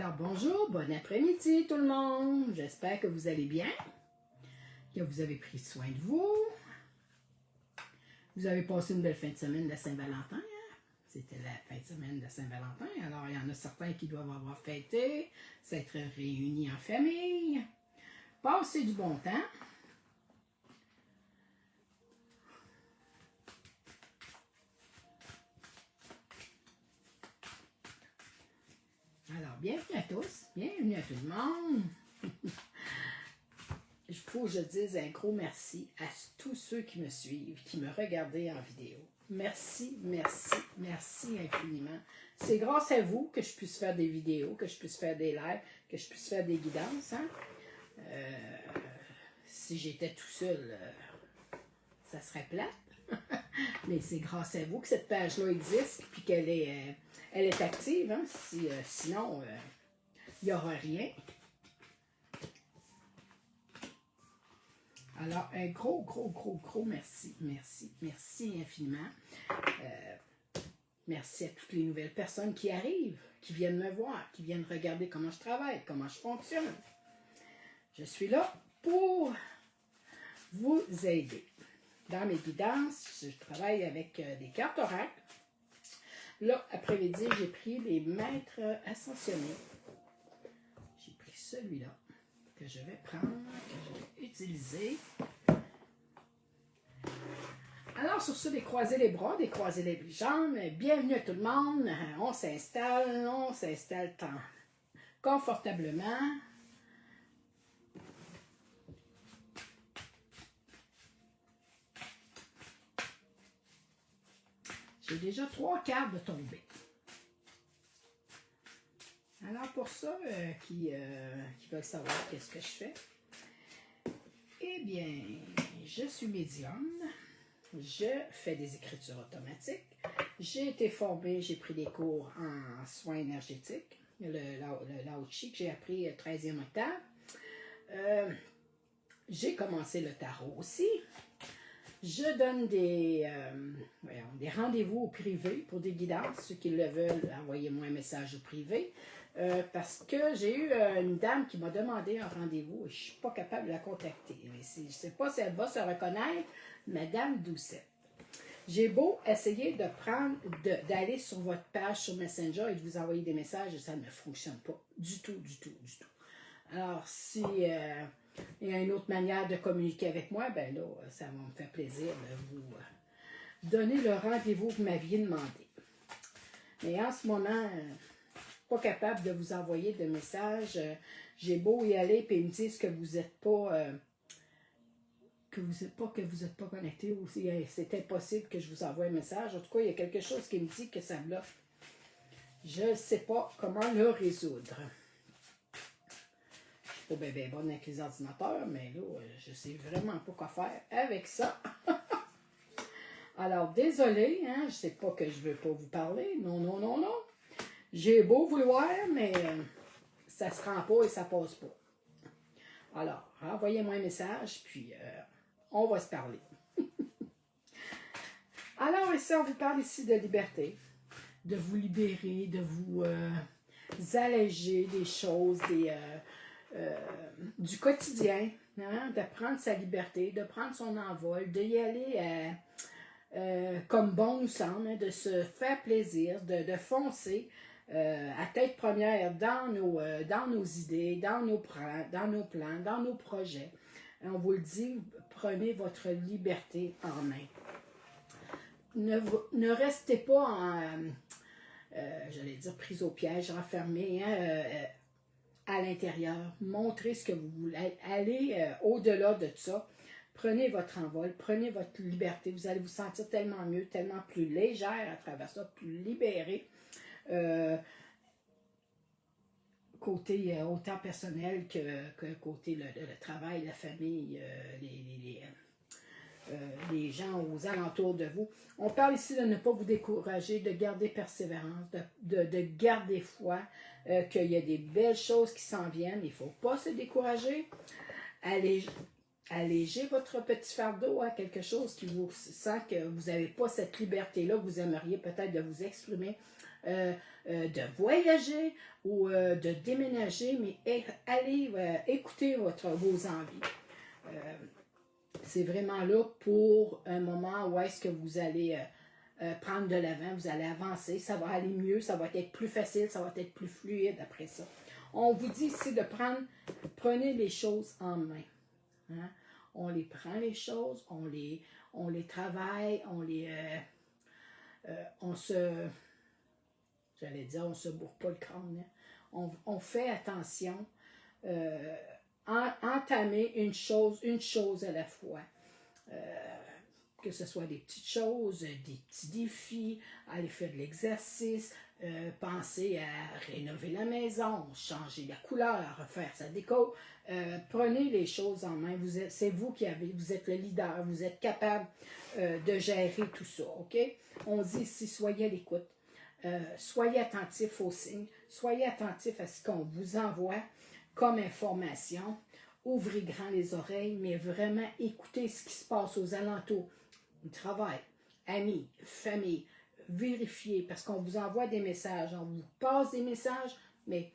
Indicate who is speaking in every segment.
Speaker 1: Alors bonjour, bon après-midi tout le monde. J'espère que vous allez bien, que vous avez pris soin de vous. Vous avez passé une belle fin de semaine de la Saint-Valentin. Hein? C'était la fin de semaine de Saint-Valentin. Alors il y en a certains qui doivent avoir fêté, s'être réunis en famille, passer du bon temps. Alors, bienvenue à tous, bienvenue à tout le monde. Il faut que je dise un gros merci à tous ceux qui me suivent, qui me regardent en vidéo. Merci, merci, merci infiniment. C'est grâce à vous que je puisse faire des vidéos, que je puisse faire des lives, que je puisse faire des guidances. Hein? Si j'étais tout seul, ça serait plate. Mais c'est grâce à vous que cette page-là existe et qu'elle est active. Hein? Sinon, il n'y aura rien. Alors, un gros merci. Merci infiniment. Merci à toutes les nouvelles personnes qui arrivent, qui viennent me voir, qui viennent regarder comment je travaille, comment je fonctionne. Je suis là pour vous aider. Dans mes guidances, je travaille avec des cartes oracles. Là, après-midi, j'ai pris les maîtres ascensionnés. J'ai pris celui-là que je vais prendre, que je vais utiliser. Alors, sur ce, décroiser les bras, décroiser les jambes. Bienvenue à tout le monde. On s'installe confortablement. J'ai déjà 3 cartes de tomber. Alors, pour ceux qui veulent savoir qu'est-ce que je fais, eh bien, je suis médium. Je fais des écritures automatiques. J'ai été formée, j'ai pris des cours en soins énergétiques, le Lao Chi que j'ai appris 13e octave. J'ai commencé le tarot aussi. Je donne des rendez-vous au privé pour des guidances. Ceux qui le veulent, envoyez-moi un message au privé. Parce que j'ai eu une dame qui m'a demandé un rendez-vous et je ne suis pas capable de la contacter. Je ne sais pas si elle va se reconnaître, Madame Doucette. J'ai beau essayer d'aller sur votre page sur Messenger et de vous envoyer des messages et ça ne fonctionne pas du tout. Alors, si il y a une autre manière de communiquer avec moi, ben là, ça va me faire plaisir de vous donner le rendez-vous que vous m'aviez demandé. Mais en ce moment, pas capable de vous envoyer de messages. J'ai beau y aller, puis ils me disent que vous n'êtes pas... que vous n'êtes pas connecté ou c'est impossible que je vous envoie un message. En tout cas, il y a quelque chose qui me dit que ça bloque. Je ne sais pas comment le résoudre. Je ne suis pas bien bonne avec les ordinateurs, mais là, je ne sais vraiment pas quoi faire avec ça. Alors, désolé, hein, je ne sais pas que je ne veux pas vous parler. Non. J'ai beau vouloir, mais ça ne se rend pas et ça ne passe pas. Alors, envoyez-moi un message, puis on va se parler. Alors, ici, on vous parle ici de liberté, de vous libérer, de vous alléger des choses, du quotidien, hein, de prendre sa liberté, de prendre son envol, d'y aller comme bon nous semble, hein, de se faire plaisir, de foncer à tête première dans nos idées, dans nos plans, dans nos projets. On vous le dit, prenez votre liberté en main. Ne restez pas j'allais dire prise au piège, enfermé à l'intérieur. Montrez ce que vous voulez. Allez au-delà de ça. Prenez votre envol, prenez votre liberté. Vous allez vous sentir tellement mieux, tellement plus légère à travers ça, plus libéré. Côté autant personnel que côté le travail, la famille, les gens aux alentours de vous. On parle ici de ne pas vous décourager, de garder persévérance, de garder foi, qu'il y a des belles choses qui s'en viennent. Il ne faut pas se décourager. Allez alléger votre petit fardeau à quelque chose qui vous sent que vous n'avez pas cette liberté-là, que vous aimeriez peut-être de vous exprimer, de voyager ou de déménager, mais allez écouter vos envies. C'est vraiment là pour un moment où est-ce que vous allez prendre de l'avant, vous allez avancer, ça va aller mieux, ça va être plus facile, ça va être plus fluide après ça. On vous dit ici de prenez les choses en main. Hein? On les prend les choses, on les travaille, on se bourre pas le crâne. Hein? On fait attention, entamer une chose à la fois. Que ce soit des petites choses, des petits défis, aller faire de l'exercice, penser à rénover la maison, changer la couleur, refaire sa déco. Prenez les choses en main. C'est vous vous êtes le leader, vous êtes capable de gérer tout ça. OK? On dit ici, soyez à l'écoute. Soyez attentif aux signes, soyez attentif à ce qu'on vous envoie comme information. Ouvrez grand les oreilles, mais vraiment écoutez ce qui se passe aux alentours. Travail, amis, famille, vérifiez, parce qu'on vous envoie des messages, on vous passe des messages, mais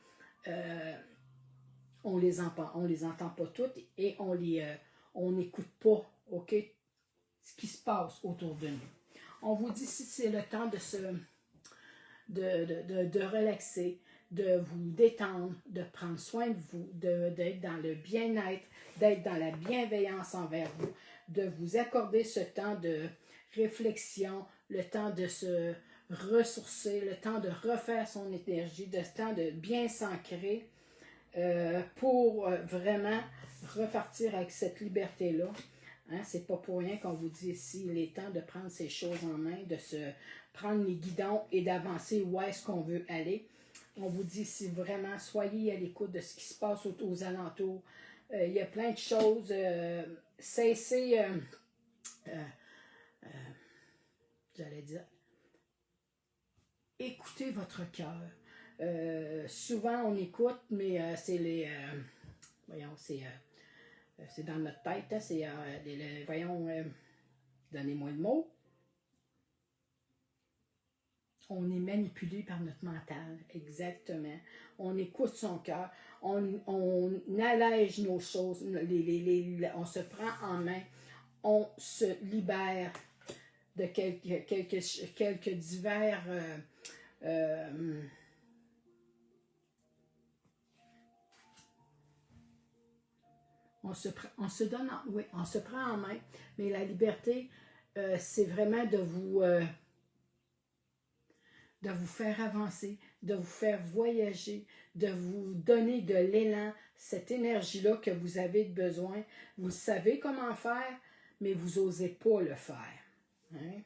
Speaker 1: on les entend pas toutes et on n'écoute pas, OK, ce qui se passe autour de nous. On vous dit si c'est le temps de relaxer, de vous détendre, de prendre soin de vous, d'être dans le bien-être, d'être dans la bienveillance envers vous, de vous accorder ce temps de réflexion, le temps de se ressourcer, le temps de refaire son énergie, de ce temps de bien s'ancrer pour vraiment repartir avec cette liberté-là. Hein, c'est pas pour rien qu'on vous dit ici, il est temps de prendre ces choses en main, de se prendre les guidons et d'avancer où est-ce qu'on veut aller. On vous dit ici vraiment, soyez à l'écoute de ce qui se passe aux alentours. Il y a plein de choses. Cessez, j'allais dire, écoutez votre cœur. Souvent on écoute, mais c'est c'est dans notre tête, hein, c'est donnez-moi le mot. On est manipulé par notre mental, exactement. On écoute son cœur, on allège nos choses, on se prend en main, on se libère de quelques divers on se donne, oui, on se prend en main, mais la liberté, c'est vraiment de vous faire avancer, de vous faire voyager, de vous donner de l'élan, cette énergie-là que vous avez besoin. Vous savez comment faire, mais vous n'osez pas le faire. Hein?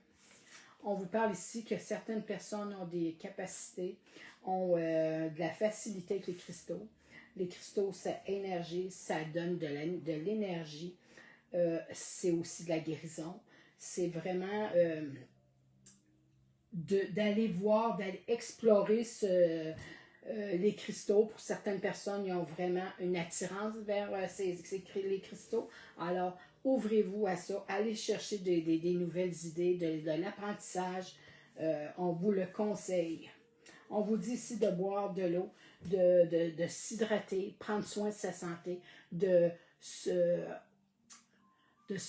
Speaker 1: On vous parle ici que certaines personnes ont des capacités, ont de la facilité avec les cristaux. Les cristaux, ça énergie, ça donne de l'énergie. C'est aussi de la guérison. C'est vraiment d'aller voir, d'aller explorer les cristaux. Pour certaines personnes, ils ont vraiment une attirance vers les cristaux. Alors, ouvrez-vous à ça. Allez chercher des nouvelles idées, de l'apprentissage. On vous le conseille. On vous dit ici de boire de l'eau, de s'hydrater, prendre soin de sa santé, de se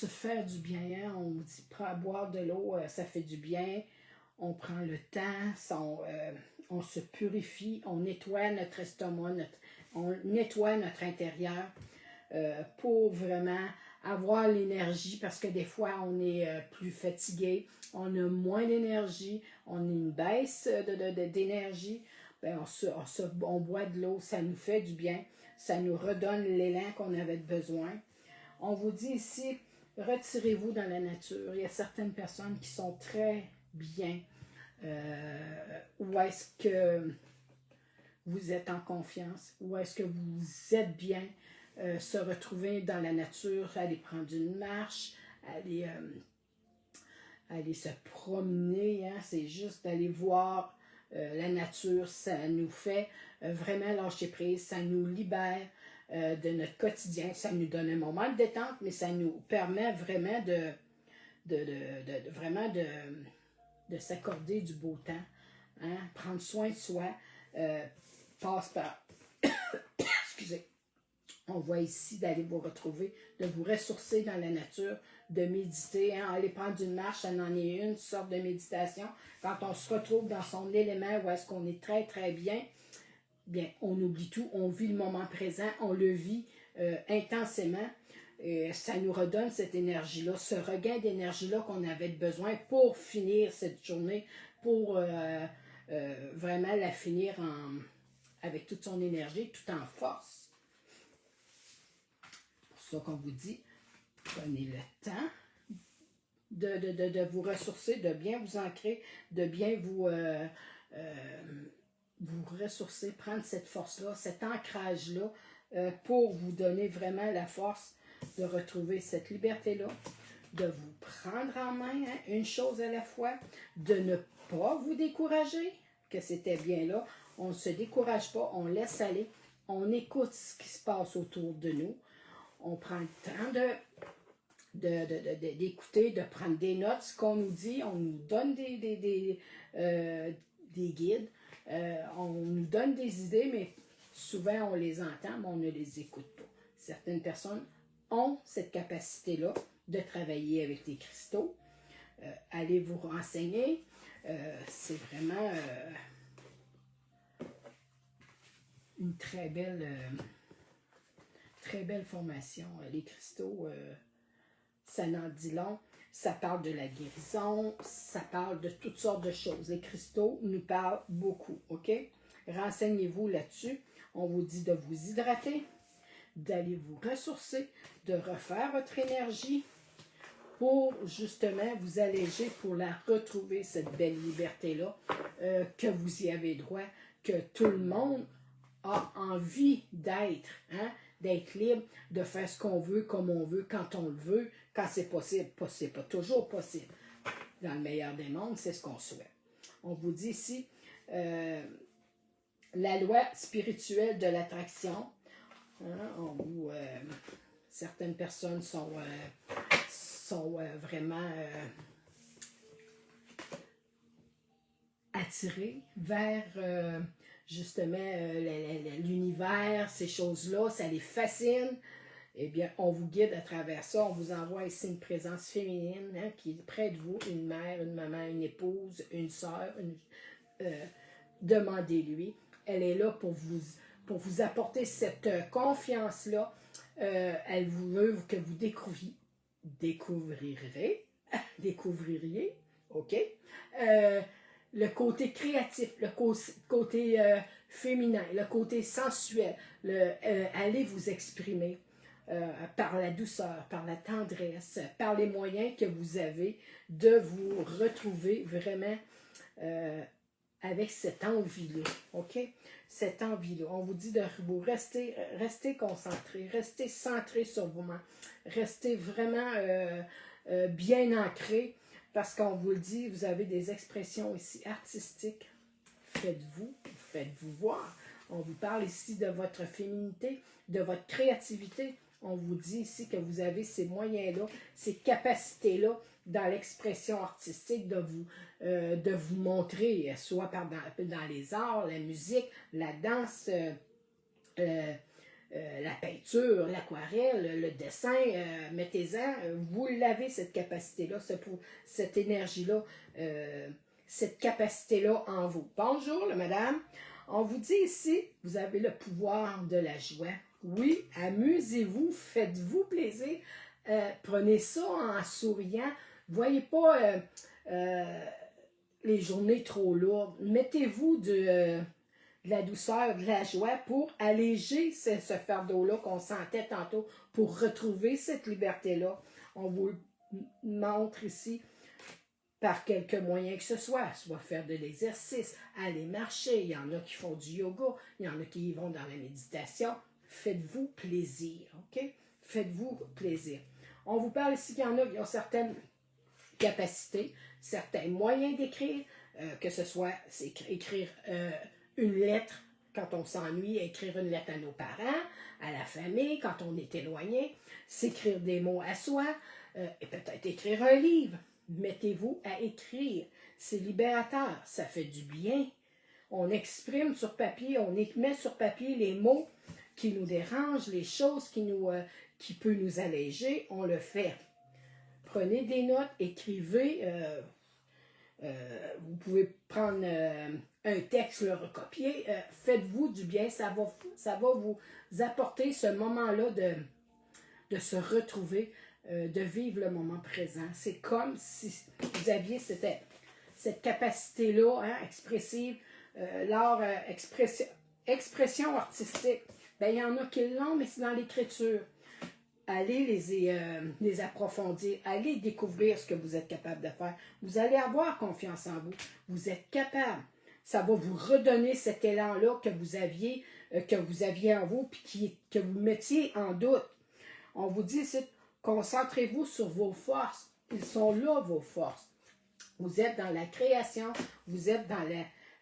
Speaker 1: faire du bien. Hein? On vous dit boire de l'eau, ça fait du bien. On prend le temps, on se purifie, on nettoie notre estomac, on nettoie notre intérieur pour vraiment avoir l'énergie, parce que des fois on est plus fatigué, on a moins d'énergie, on a une baisse d'énergie. Ben on boit de l'eau, ça nous fait du bien, ça nous redonne l'élan qu'on avait besoin. On vous dit ici, retirez-vous dans la nature. Il y a certaines personnes qui sont très bien. Où est-ce que vous êtes en confiance? Où est-ce que vous êtes bien? Se retrouver dans la nature, aller prendre une marche, aller se promener, hein? C'est juste d'aller voir la nature, ça nous fait vraiment lâcher prise, ça nous libère, de notre quotidien. Ça nous donne un moment de détente, mais ça nous permet vraiment vraiment de s'accorder du beau temps, hein? Prendre soin de soi, passe par, excusez, on voit ici d'aller vous retrouver, de vous ressourcer dans la nature, de méditer, hein? Aller prendre une marche, ça en est une sorte de méditation. Quand on se retrouve dans son élément, où est-ce qu'on est très, très bien, bien, on oublie tout, on vit le moment présent, on le vit intensément. Et ça nous redonne cette énergie-là, ce regain d'énergie-là qu'on avait besoin pour finir cette journée, pour vraiment la finir avec toute son énergie, tout en force. C'est pour ça qu'on vous dit, prenez le temps de vous ressourcer, de bien vous ancrer, de bien vous ressourcer, prendre cette force-là, cet ancrage-là, pour vous donner vraiment la force de retrouver cette liberté-là, de vous prendre en main, hein, une chose à la fois, de ne pas vous décourager, que c'était bien là, on ne se décourage pas, on laisse aller, on écoute ce qui se passe autour de nous, on prend le temps d'écouter, de prendre des notes, ce qu'on nous dit, on nous donne des guides, on nous donne des idées, mais souvent on les entend, mais on ne les écoute pas. Certaines personnes ont cette capacité-là de travailler avec les cristaux. Allez vous renseigner. C'est vraiment une très belle formation. Les cristaux, ça n'en dit long. Ça parle de la guérison, ça parle de toutes sortes de choses. Les cristaux nous parlent beaucoup, OK? Renseignez-vous là-dessus. On vous dit de vous hydrater, d'aller vous ressourcer, de refaire votre énergie pour justement vous alléger, pour la retrouver, cette belle liberté-là, que vous y avez droit, que tout le monde a envie d'être, hein? D'être libre, de faire ce qu'on veut, comme on veut, quand on le veut, quand c'est possible. C'est pas toujours possible. Dans le meilleur des mondes, c'est ce qu'on souhaite. On vous dit ici, la loi spirituelle de l'attraction. Hein, certaines personnes sont vraiment attirées vers justement l'univers, ces choses-là, ça les fascine. Eh bien, on vous guide à travers ça. On vous envoie ici une présence féminine, hein, qui est près de vous, une mère, une maman, une épouse, une sœur. Demandez-lui. Elle est là pour vous apporter cette confiance-là. Elle veut que vous découvririez, OK? Le côté créatif, le côté féminin, le côté sensuel. Allez vous exprimer par la douceur, par la tendresse, par les moyens que vous avez de vous retrouver vraiment avec cette envie-là, OK? Cette envie-là. On vous dit de vous rester concentré, rester centré sur vous-même, rester vraiment bien ancré, parce qu'on vous le dit, vous avez des expressions ici artistiques. Faites-vous voir. On vous parle ici de votre féminité, de votre créativité. On vous dit ici que vous avez ces moyens-là, ces capacités-là dans l'expression artistique de vous montrer, soit dans les arts, la musique, la danse, la peinture, l'aquarelle, le dessin, mettez-en, vous l'avez cette capacité-là, cette énergie-là, cette capacité-là en vous. Bonjour, madame. On vous dit ici, vous avez le pouvoir de la joie. Oui, amusez-vous, faites-vous plaisir, prenez ça en souriant. Voyez pas les journées trop lourdes. Mettez-vous de la douceur, de la joie pour alléger ce fardeau-là qu'on sentait tantôt, pour retrouver cette liberté-là. On vous montre ici par quelques moyens que ce soit faire de l'exercice, aller marcher, il y en a qui font du yoga, il y en a qui vont dans la méditation. Faites-vous plaisir, OK? Faites-vous plaisir. On vous parle ici qu'il y en a qui ont certaines capacités, certains moyens d'écrire, que ce soit écrire une lettre, quand on s'ennuie, écrire une lettre à nos parents, à la famille, quand on est éloigné, s'écrire des mots à soi, et peut-être écrire un livre. Mettez-vous à écrire. C'est libérateur, ça fait du bien. On exprime sur papier, on met sur papier les mots qui nous dérangent, les choses qui peuvent nous alléger, on le fait. Prenez des notes, écrivez. Vous pouvez prendre un texte, le recopier. Faites-vous du bien, ça va vous apporter ce moment-là de se retrouver, de vivre le moment présent. C'est comme si vous aviez cette capacité-là, hein, expressive, l'art, expression artistique. Bien, il y en a qui l'ont, mais c'est dans l'écriture. Allez les approfondir, allez découvrir ce que vous êtes capable de faire. Vous allez avoir confiance en vous. Vous êtes capable. Ça va vous redonner cet élan-là que vous aviez en vous, puis que vous mettiez en doute. On vous dit, concentrez-vous sur vos forces. Ils sont là, vos forces. Vous êtes dans la création, vous êtes dans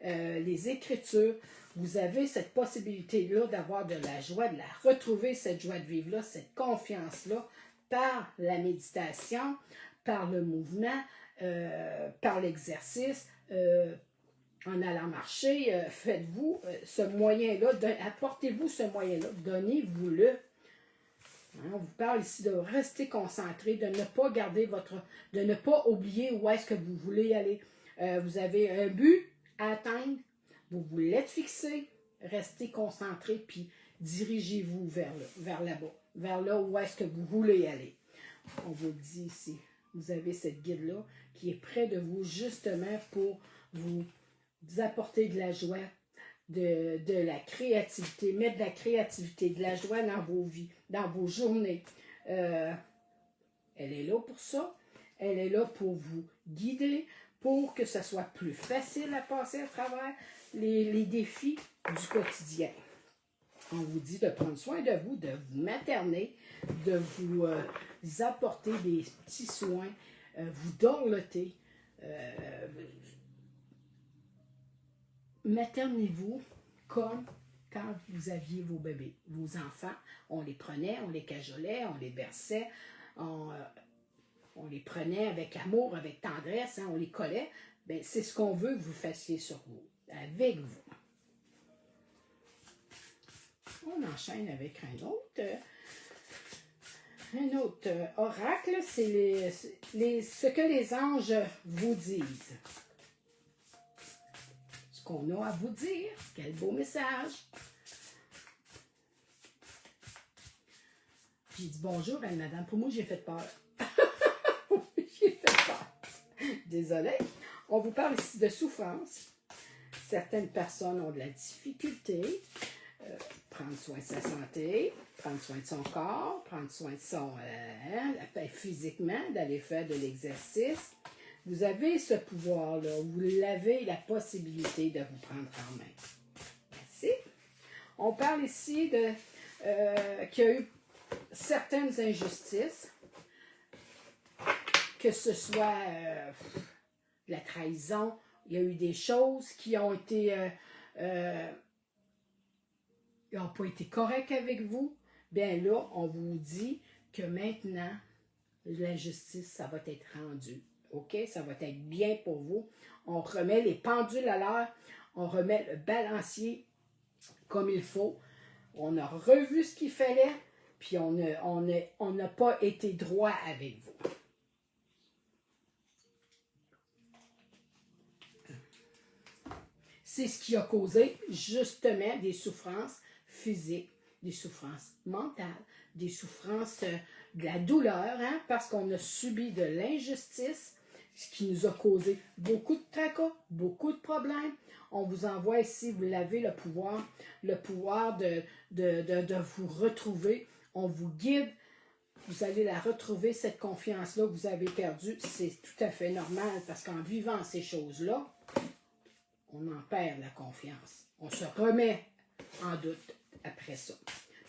Speaker 1: les écritures. Vous avez cette possibilité-là d'avoir de la joie, de la retrouver, cette joie de vivre-là, cette confiance-là, par la méditation, par le mouvement, par l'exercice, en allant marcher. Faites-vous ce moyen-là, apportez-vous ce moyen-là, donnez-vous-le. Hein, on vous parle ici de rester concentré, de ne pas garder de ne pas oublier où est-ce que vous voulez aller. Vous avez un but à atteindre. Vous voulez être fixé, restez concentré, puis dirigez-vous vers là-bas, vers là où est-ce que vous voulez aller. On vous le dit ici, vous avez cette guide-là qui est près de vous justement pour vous apporter de la joie, de la créativité, mettre de la créativité, de la joie dans vos vies, dans vos journées. Elle est là pour ça, elle est là pour vous guider, pour que ce soit plus facile à passer à travers les défis du quotidien. On vous dit de prendre soin de vous materner, de vous apporter des petits soins, vous dorloter. Maternez-vous comme quand vous aviez vos bébés, vos enfants. On les prenait, on les cajolait, on les berçait, on les prenait avec amour, avec tendresse, hein, on les collait. Bien, c'est ce qu'on veut que vous fassiez sur vous, avec vous. On enchaîne avec un autre oracle, c'est ce que les anges vous disent. Ce qu'on a à vous dire, quel beau message. J'ai dit bonjour à madame, pour moi j'ai fait peur. J'ai fait peur. Désolée. On vous parle ici de souffrance. Certaines personnes ont de la difficulté. Prendre soin de sa santé, prendre soin de son corps, prendre soin de physiquement, d'aller faire de l'exercice. Vous avez ce pouvoir-là, vous avez la possibilité de vous prendre en main. Merci. On parle ici qu'il y a eu certaines injustices, que ce soit de la trahison, il y a eu des choses qui ont été... ils n'ont pas été corrects avec vous, bien là, on vous dit que maintenant, la justice, ça va être rendu. OK? Ça va être bien pour vous. On remet les pendules à l'heure, on remet le balancier comme il faut. On a revu ce qu'il fallait, puis on n'a pas été droit avec vous. C'est ce qui a causé justement des souffrances physiques, des souffrances mentales, des souffrances de la douleur, hein, parce qu'on a subi de l'injustice, ce qui nous a causé beaucoup de tracas, beaucoup de problèmes. On vous envoie ici, vous l'avez le pouvoir de vous retrouver. On vous guide, vous allez la retrouver, cette confiance-là que vous avez perdue. C'est tout à fait normal, parce qu'en vivant ces choses-là, on en perd la confiance. On se remet en doute après ça.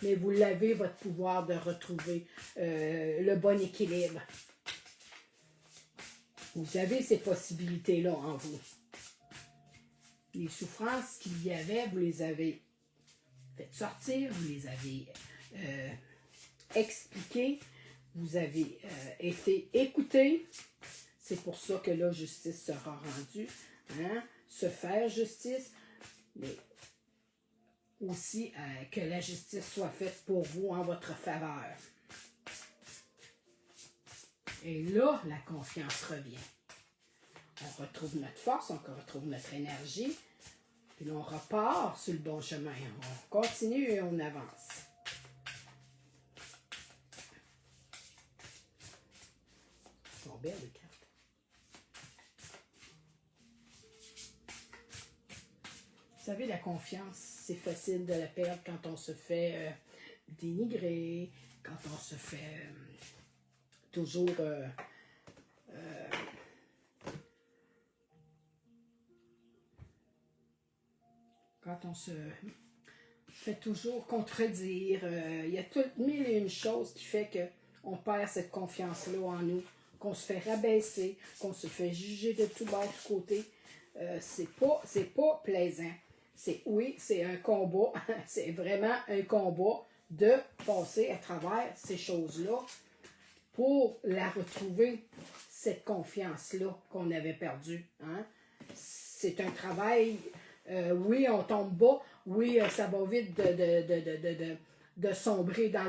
Speaker 1: Mais vous l'avez, votre pouvoir de retrouver le bon équilibre. Vous avez ces possibilités-là en vous. Les souffrances qu'il y avait, vous les avez fait sortir, vous les avez expliqués, vous avez été écoutés. C'est pour ça que la justice sera rendue, hein, se faire justice, mais aussi que la justice soit faite pour vous en votre faveur. Et là, la confiance revient. On retrouve notre force, on retrouve notre énergie, puis là, on repart sur le bon chemin. On continue et on avance. Elles sont belles, les cartes. Vous savez, la confiance, c'est facile de la perdre quand on se fait dénigrer, quand on se fait toujours quand on se fait toujours contredire. Il y a toutes mille et une choses qui fait qu'on perd cette confiance-là en nous, qu'on se fait rabaisser, qu'on se fait juger de tout bas, de tout côté. C'est pas plaisant. Oui, c'est un combat. C'est vraiment un combat de passer à travers ces choses-là pour la retrouver, cette confiance-là qu'on avait perdue. Hein? C'est un travail, oui, on tombe bas, oui, ça va vite de sombrer dans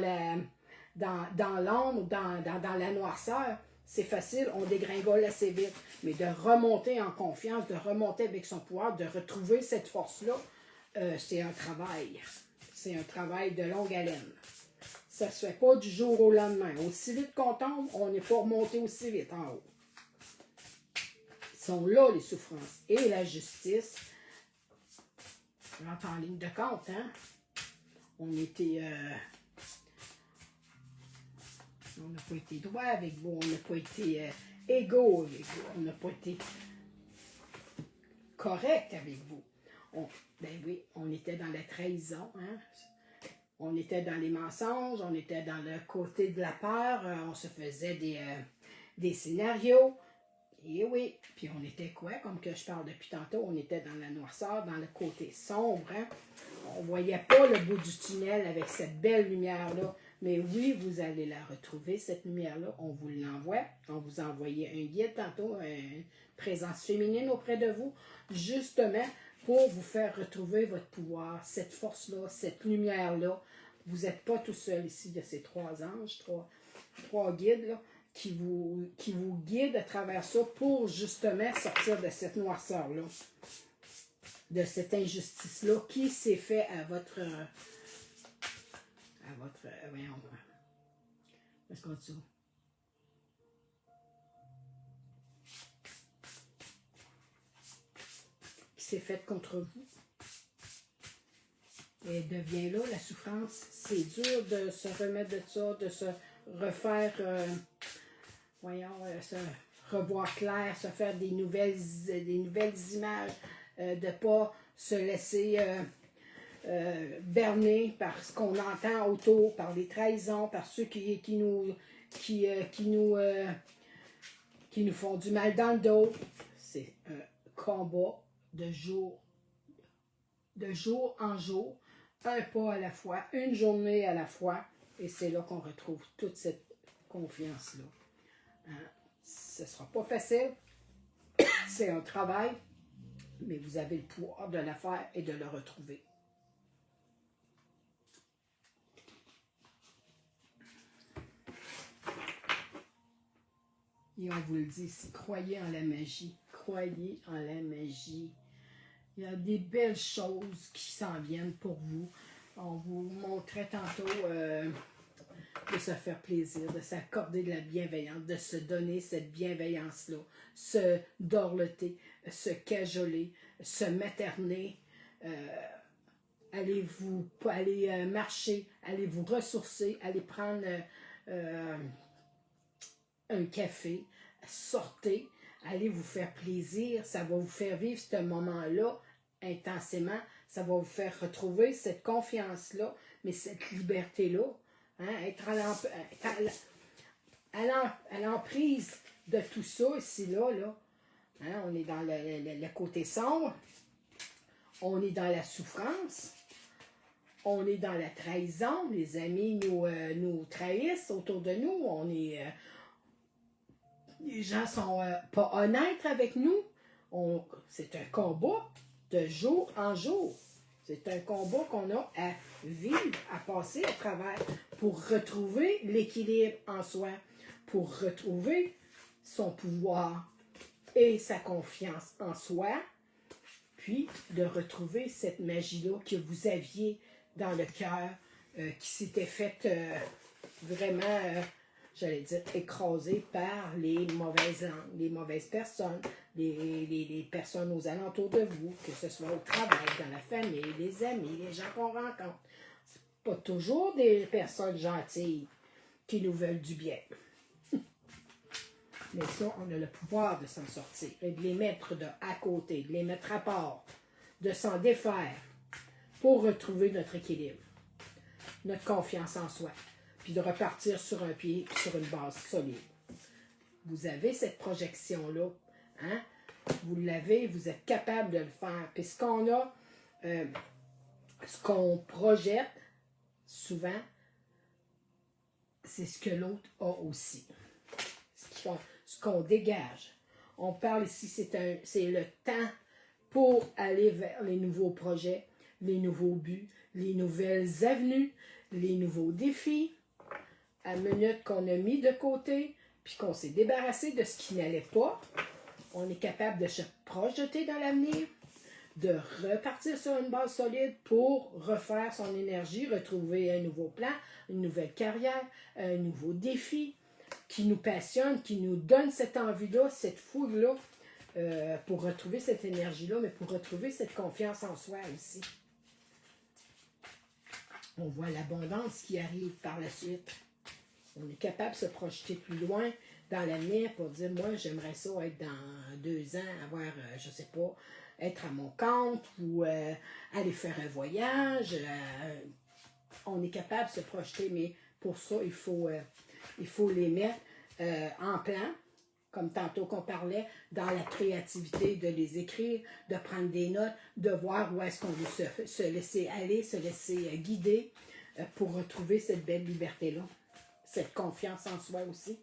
Speaker 1: l'ombre, dans la noirceur. C'est facile, on dégringole assez vite. Mais de remonter en confiance, de remonter avec son pouvoir, de retrouver cette force-là, c'est un travail. C'est un travail de longue haleine. Ça ne se fait pas du jour au lendemain. Aussi vite qu'on tombe, on n'est pas remonté aussi vite en haut. Ils sont là, les souffrances. Et la justice, rentre en ligne de compte, hein? On n'a pas été droit avec vous, on n'a pas été égaux avec vous, on n'a pas été correct avec vous. Ben oui, on était dans la trahison, hein? On était dans les mensonges, on était dans le côté de la peur, on se faisait des scénarios. Et oui, puis on était quoi, comme que je parle depuis tantôt, on était dans la noirceur, dans le côté sombre. Hein? On ne voyait pas le bout du tunnel avec cette belle lumière-là. Mais oui, vous allez la retrouver, cette lumière-là. On vous l'envoie. On vous a envoyé un guide tantôt, une présence féminine auprès de vous, justement pour vous faire retrouver votre pouvoir, cette force-là, cette lumière-là. Vous n'êtes pas tout seul ici, il y a ces trois anges, trois guides là, qui vous guident à travers ça pour justement sortir de cette noirceur-là, de cette injustice-là qui s'est fait à votre voyons, est-ce qu'on dit ça? Qui s'est faite contre vous. Et devient là, la souffrance, c'est dur de se remettre de ça, de se refaire, se revoir clair, se faire des nouvelles images, de ne pas se laisser berner par ce qu'on entend autour, par les trahisons, par ceux qui nous font du mal dans le dos. C'est un combat de jour en jour, un pas à la fois, une journée à la fois, et c'est là qu'on retrouve toute cette confiance-là. Hein? Ce ne sera pas facile, c'est un travail, mais vous avez le pouvoir de la faire et de le retrouver. Et on vous le dit ici, croyez en la magie, croyez en la magie. Il y a des belles choses qui s'en viennent pour vous. On vous montrait tantôt de se faire plaisir, de s'accorder de la bienveillance, de se donner cette bienveillance-là, se dorloter, se cajoler, se materner, aller marcher, aller vous ressourcer, aller prendre un café, sortez, allez vous faire plaisir, ça va vous faire vivre ce moment-là intensément, ça va vous faire retrouver cette confiance-là, mais cette liberté-là, hein, être à l'emprise de tout ça ici-là, hein, on est dans le côté sombre, on est dans la souffrance, on est dans la trahison, les amis nous trahissent autour de nous, les gens sont pas honnêtes avec nous. C'est un combat de jour en jour. C'est un combat qu'on a à vivre, à passer à travers pour retrouver l'équilibre en soi, pour retrouver son pouvoir et sa confiance en soi, puis de retrouver cette magie-là que vous aviez dans le cœur, qui s'était faite vraiment, j'allais dire, écrasée par les mauvaises langues, les mauvaises personnes, les personnes aux alentours de vous, que ce soit au travail, dans la famille, les amis, les gens qu'on rencontre. C'est pas toujours des personnes gentilles qui nous veulent du bien. Mais ça, on a le pouvoir de s'en sortir et de les mettre à côté, de les mettre à part, de s'en défaire pour retrouver notre équilibre, notre confiance en soi, puis de repartir sur un pied, sur une base solide. Vous avez cette projection-là, hein? Vous l'avez, vous êtes capable de le faire. Puis ce qu'on a, ce qu'on projette, souvent, c'est ce que l'autre a aussi. Ce qu'on dégage. On parle ici, c'est le temps pour aller vers les nouveaux projets, les nouveaux buts, les nouvelles avenues, les nouveaux défis, à minute qu'on a mis de côté, puis qu'on s'est débarrassé de ce qui n'allait pas. On est capable de se projeter dans l'avenir, de repartir sur une base solide pour refaire son énergie, retrouver un nouveau plan, une nouvelle carrière, un nouveau défi qui nous passionne, qui nous donne cette envie-là, cette fougue-là, pour retrouver cette énergie-là, mais pour retrouver cette confiance en soi aussi. On voit l'abondance qui arrive par la suite. On est capable de se projeter plus loin dans l'avenir pour dire, moi, j'aimerais ça être dans 2 ans, avoir, je sais pas, être à mon compte ou aller faire un voyage. On est capable de se projeter, mais pour ça, il faut les mettre en plan, comme tantôt qu'on parlait, dans la créativité, de les écrire, de prendre des notes, de voir où est-ce qu'on veut se laisser aller, se laisser guider pour retrouver cette belle liberté-là, cette confiance en soi aussi.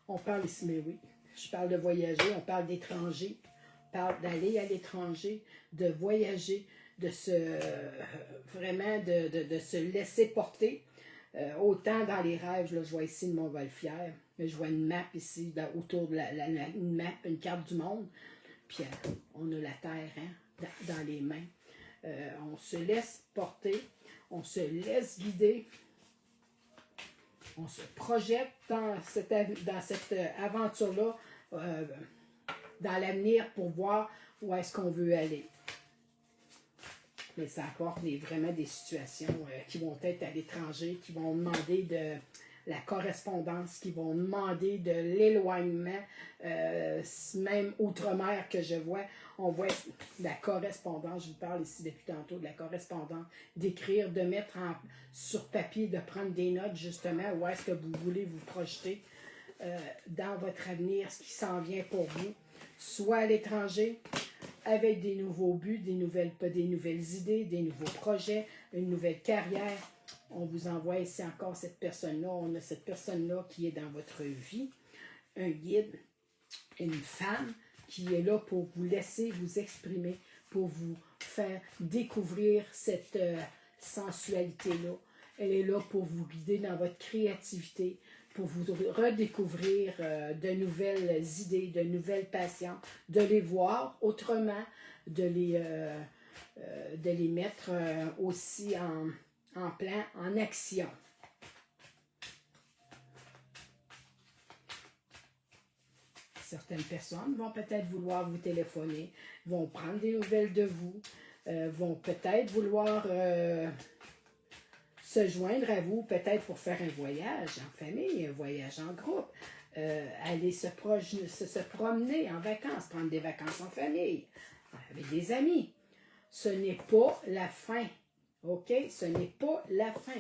Speaker 1: On parle ici, mais oui, je parle de voyager, on parle d'étranger, on parle d'aller à l'étranger, de voyager, de vraiment de se laisser porter. Autant dans les rêves, là, je vois ici le Montgolfière, je vois une map ici, autour de une map, une carte du monde, puis on a la terre dans les mains. On se laisse porter, on se laisse guider, on se projette dans cette aventure-là, dans l'avenir pour voir où est-ce qu'on veut aller. Mais ça apporte vraiment des situations qui vont être à l'étranger, qui vont demander de la correspondance, qui vont demander de l'éloignement, même outre-mer que je vois. On voit la correspondance, je vous parle ici depuis tantôt de la correspondance, d'écrire, de mettre sur papier, de prendre des notes justement, où est-ce que vous voulez vous projeter dans votre avenir, ce qui s'en vient pour vous, soit à l'étranger, avec des nouveaux buts, des nouvelles idées, des nouveaux projets, une nouvelle carrière. On vous envoie ici encore cette personne-là. On a cette personne-là qui est dans votre vie, un guide, une femme qui est là pour vous laisser vous exprimer, pour vous faire découvrir cette sensualité-là. Elle est là pour vous guider dans votre créativité, pour vous redécouvrir de nouvelles idées, de nouvelles passions, de les voir autrement, de les mettre aussi en plan, en action. Certaines personnes vont peut-être vouloir vous téléphoner, vont prendre des nouvelles de vous, vont peut-être vouloir se joindre à vous, peut-être pour faire un voyage en famille, un voyage en groupe, aller se promener en vacances, prendre des vacances en famille, avec des amis. Ce n'est pas la fin, OK? Ce n'est pas la fin.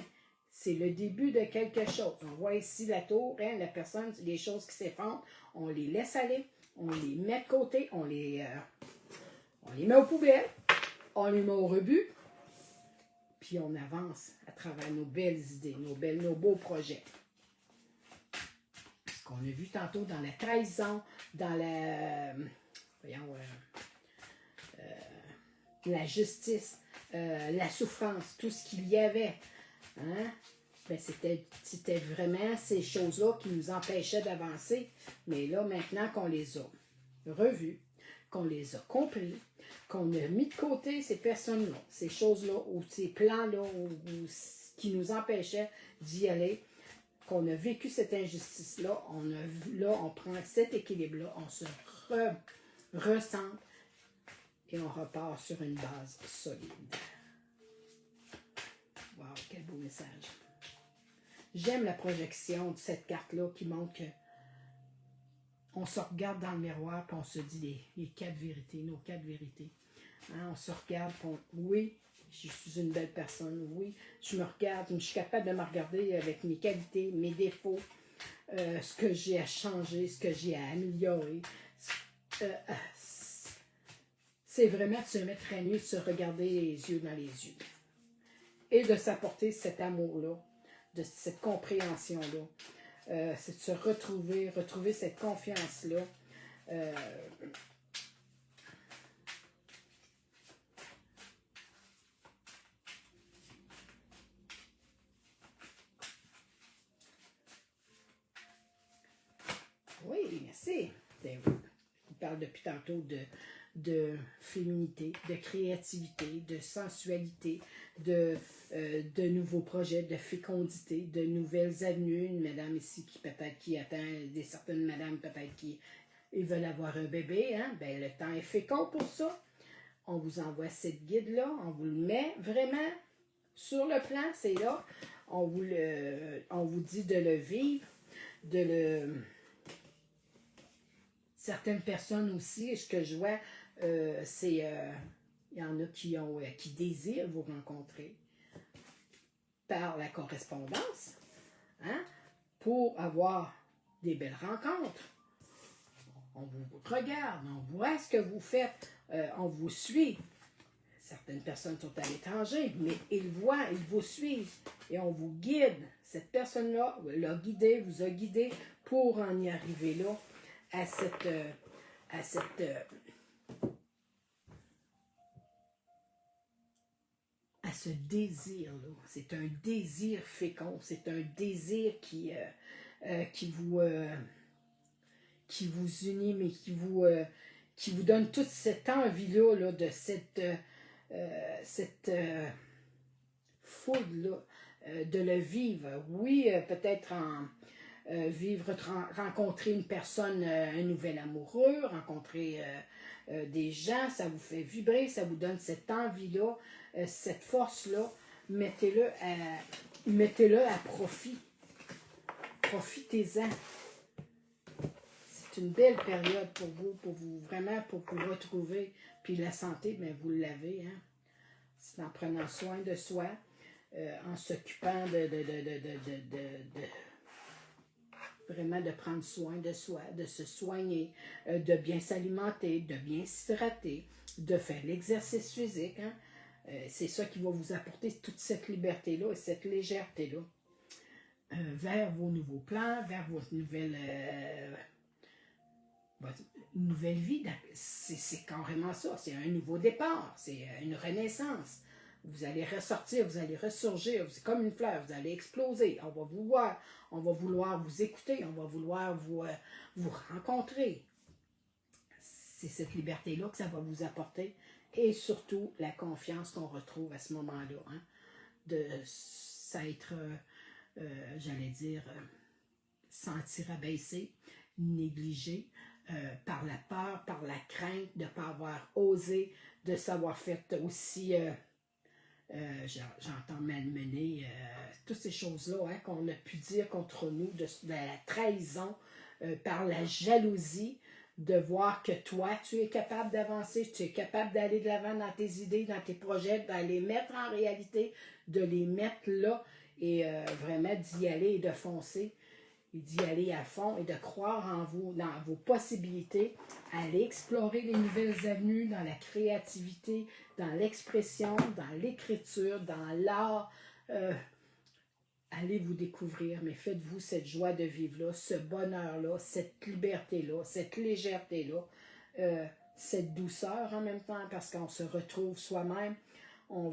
Speaker 1: C'est le début de quelque chose. On voit ici la tour, la personne, les choses qui s'effondrent, on les laisse aller, on les met de côté, on les met aux poubelles, on les met au rebut, puis on avance à travers nos belles idées, nos beaux projets. Ce qu'on a vu tantôt dans la trahison, dans la justice, la souffrance, tout ce qu'il y avait. Hein? Ben, c'était vraiment ces choses-là qui nous empêchaient d'avancer. Mais là, maintenant qu'on les a revues, qu'on les a compris, qu'on a mis de côté ces personnes-là, ces choses-là, ou ces plans-là, qui nous empêchaient d'y aller, qu'on a vécu cette injustice-là, on prend cet équilibre-là, on se recentre et on repart sur une base solide. Wow, quel beau message! J'aime la projection de cette carte-là qui montre que on se regarde dans le miroir et on se dit les 4 vérités, nos 4 vérités. Hein, on se regarde, oui, je suis une belle personne, oui, je me regarde, je suis capable de me regarder avec mes qualités, mes défauts, ce que j'ai à changer, ce que j'ai à améliorer. C'est vraiment de se mettre à nu, de se regarder les yeux dans les yeux. Et de s'apporter cet amour-là, de cette compréhension-là. C'est de se retrouver cette confiance-là. Oui, merci. On parle depuis tantôt de féminité, de créativité, de sensualité, de nouveaux projets, de fécondité, de nouvelles avenues. Une madame ici qui attend, certaines madames peut-être qui veulent avoir un bébé, hein? Ben, le temps est fécond pour ça. On vous envoie cette guide-là, on vous le met vraiment sur le plan, c'est là. On vous dit de le vivre, certaines personnes aussi, ce que je vois, c'est il y en a qui désirent vous rencontrer par la correspondance, hein, pour avoir des belles rencontres. On vous regarde, on voit ce que vous faites, on vous suit. Certaines personnes sont à l'étranger, mais ils vous suivent et on vous guide. Cette personne-là vous a guidé pour en y arriver là, à ce désir-là. C'est un désir fécond, c'est un désir qui vous unit, mais qui vous donne toute cette envie-là là, de cette foudre-là, de le vivre. Oui, peut-être rencontrer une personne, un nouvel amoureux, rencontrer des gens, ça vous fait vibrer, ça vous donne cette envie-là, cette force-là. Mettez-le à profit. Profitez-en. C'est une belle période pour vous vraiment pour vous retrouver. Puis la santé, bien, vous l'avez, hein? C'est en prenant soin de soi, en s'occupant vraiment de prendre soin de soi, de se soigner, de bien s'alimenter, de bien s'hydrater, de faire l'exercice physique. Hein? C'est ça qui va vous apporter toute cette liberté-là et cette légèreté-là vers vos nouveaux plans, vers votre nouvelle vie. C'est carrément ça. C'est un nouveau départ. C'est une renaissance. Vous allez ressortir, vous allez ressurgir. C'est comme une fleur. Vous allez exploser. On va vous voir. On va vouloir vous écouter. On va vouloir vous rencontrer. C'est cette liberté-là que ça va vous apporter. Et surtout, la confiance qu'on retrouve à ce moment-là. Hein, de s'être, j'allais dire, sentir abaissé, négligé, par la peur, par la crainte de ne pas avoir osé, de savoir faire aussi, j'entends malmener, toutes ces choses-là hein, qu'on a pu dire contre nous, de la trahison, par la jalousie, de voir que toi, tu es capable d'avancer, tu es capable d'aller de l'avant dans tes idées, dans tes projets, d'aller mettre en réalité, de les mettre là et vraiment d'y aller et de foncer. et d'y aller à fond et de croire en vous, dans vos possibilités, aller explorer les nouvelles avenues dans la créativité, dans l'expression, dans l'écriture, dans l'art. Allez vous découvrir, mais faites-vous cette joie de vivre-là, ce bonheur-là, cette liberté-là, cette légèreté-là, cette douceur en même temps, parce qu'on se retrouve soi-même, on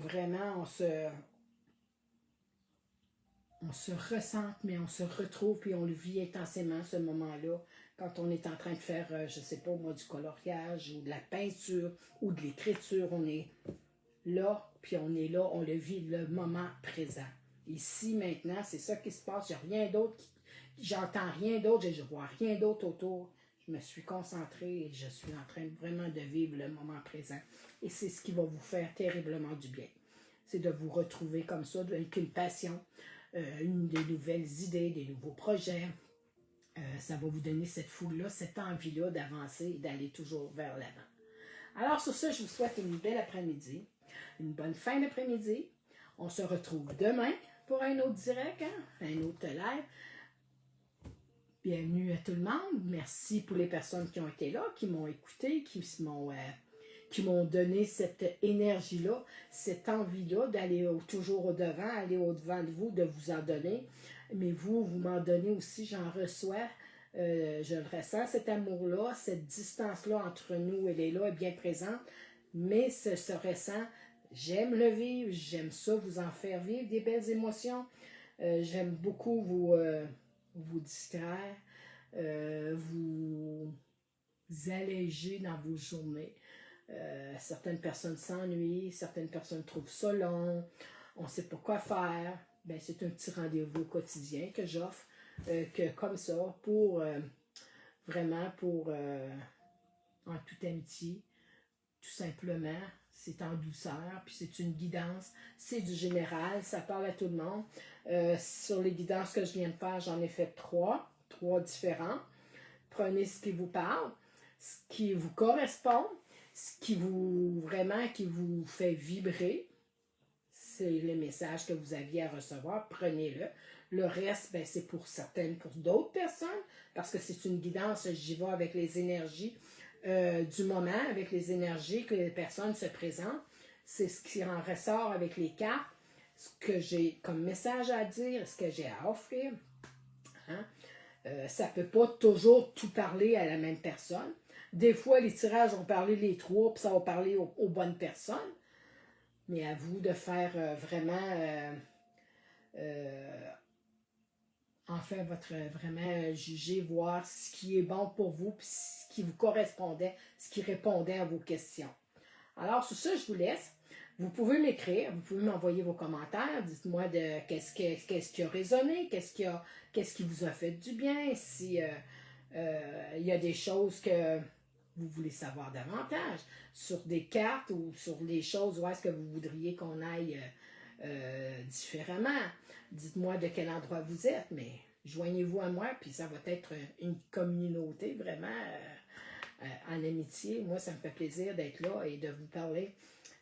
Speaker 1: se ressent, mais on se retrouve, puis on le vit intensément, ce moment-là, quand on est en train de faire, je ne sais pas moi, du coloriage, ou de la peinture, ou de l'écriture, on est là, puis on est là, on le vit le moment présent. Ici, maintenant, c'est ça qui se passe, il n'y a rien d'autre, j'entends rien d'autre, je ne vois rien d'autre autour. Je me suis concentrée et je suis en train vraiment de vivre le moment présent. Et c'est ce qui va vous faire terriblement du bien. C'est de vous retrouver comme ça, avec une passion, des nouvelles idées, des nouveaux projets. Ça va vous donner cette foule-là, cette envie-là d'avancer et d'aller toujours vers l'avant. Alors sur ce, je vous souhaite une belle après-midi, une bonne fin d'après-midi. On se retrouve demain pour un autre direct, un autre live. Bienvenue à tout le monde. Merci pour les personnes qui ont été là, qui m'ont écouté, qui m'ont donné cette énergie-là, cette envie-là d'aller toujours au-devant, aller au-devant de vous, de vous en donner. Mais vous m'en donnez aussi, j'en reçois. Je le ressens, cet amour-là, cette distance-là entre nous, elle est là, elle est bien présente. Mais se ressent, j'aime le vivre, j'aime ça, vous en faire vivre des belles émotions. J'aime beaucoup vous distraire, vous alléger dans vos journées. Certaines personnes s'ennuient, certaines personnes trouvent ça long, on ne sait pas quoi faire. Ben, c'est un petit rendez-vous quotidien que j'offre, comme ça, vraiment en toute amitié, tout simplement. C'est en douceur, puis c'est une guidance, c'est du général, ça parle à tout le monde. Sur les guidances que je viens de faire, j'en ai fait trois différents. Prenez ce qui vous parle, ce qui vous correspond, ce qui vous fait vibrer. C'est le message que vous aviez à recevoir, prenez-le. Le reste, ben, c'est pour d'autres personnes, parce que c'est une guidance, j'y vais avec les énergies du moment, avec les énergies que les personnes se présentent. C'est ce qui en ressort avec les cartes, ce que j'ai comme message à dire, ce que j'ai à offrir. Hein? Ça ne peut pas toujours tout parler à la même personne. Des fois, les tirages vont parler les trois, puis ça va parler aux bonnes personnes. Mais à vous de faire vraiment juger, voir ce qui est bon pour vous, puis ce qui vous correspondait, ce qui répondait à vos questions. Alors, sur ça, je vous laisse. Vous pouvez m'écrire, vous pouvez m'envoyer vos commentaires. Dites-moi qu'est-ce qui a résonné, qu'est-ce qui vous a fait du bien, si il y a des choses que vous voulez savoir davantage sur des cartes ou sur des choses où est-ce que vous voudriez qu'on aille différemment. Dites-moi de quel endroit vous êtes, mais joignez-vous à moi, puis ça va être une communauté vraiment en amitié. Moi, ça me fait plaisir d'être là et de vous parler.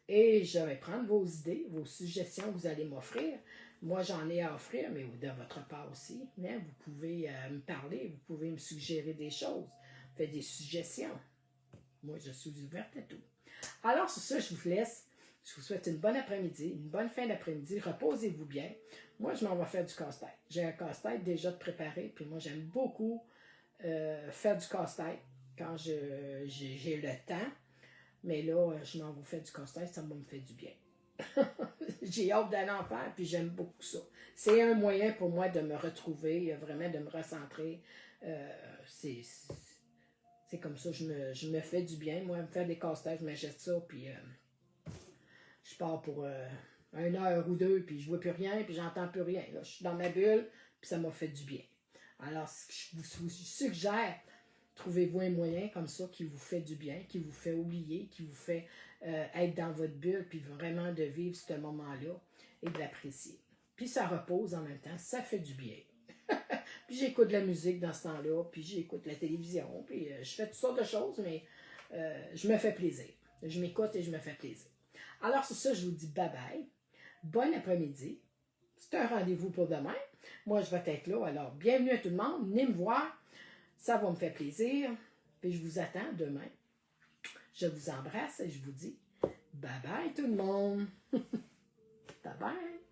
Speaker 1: Et je vais prendre vos idées, vos suggestions que vous allez m'offrir. Moi, j'en ai à offrir, mais de votre part aussi. Mais vous pouvez me parler, vous pouvez me suggérer des choses, faire des suggestions. Moi, je suis ouverte à tout. Alors, sur ça, je vous laisse. Je vous souhaite une bonne après-midi, une bonne fin d'après-midi. Reposez-vous bien. Moi, je m'en vais faire du casse-tête. J'ai un casse-tête déjà de préparé, puis moi, j'aime beaucoup faire du casse-tête quand j'ai le temps. Mais là, je m'en vais faire du casse-tête, ça me fait du bien. J'ai hâte d'aller en faire, puis j'aime beaucoup ça. C'est un moyen pour moi de me retrouver, vraiment de me recentrer. C'est comme ça, je me fais du bien. Moi, me faire des casse-têtes, je m'achète ça, puis je pars pour 1 heure ou deux, puis je vois plus rien, puis j'entends plus rien. Là, je suis dans ma bulle, puis ça m'a fait du bien. Alors, je vous suggère, trouvez-vous un moyen comme ça qui vous fait du bien, qui vous fait oublier, qui vous fait être dans votre bulle, puis vraiment de vivre ce moment-là et de l'apprécier. Puis ça repose en même temps, ça fait du bien. Puis j'écoute de la musique dans ce temps-là, puis j'écoute la télévision, puis je fais toutes sortes de choses, mais je me fais plaisir. Je m'écoute et je me fais plaisir. Alors sur ça, je vous dis bye-bye. Bon après-midi. C'est un rendez-vous pour demain. moi, je vais être là. Alors, bienvenue à tout le monde. Venez me voir. Ça va me faire plaisir. Puis je vous attends demain. Je vous embrasse et je vous dis bye bye tout le monde. Bye bye.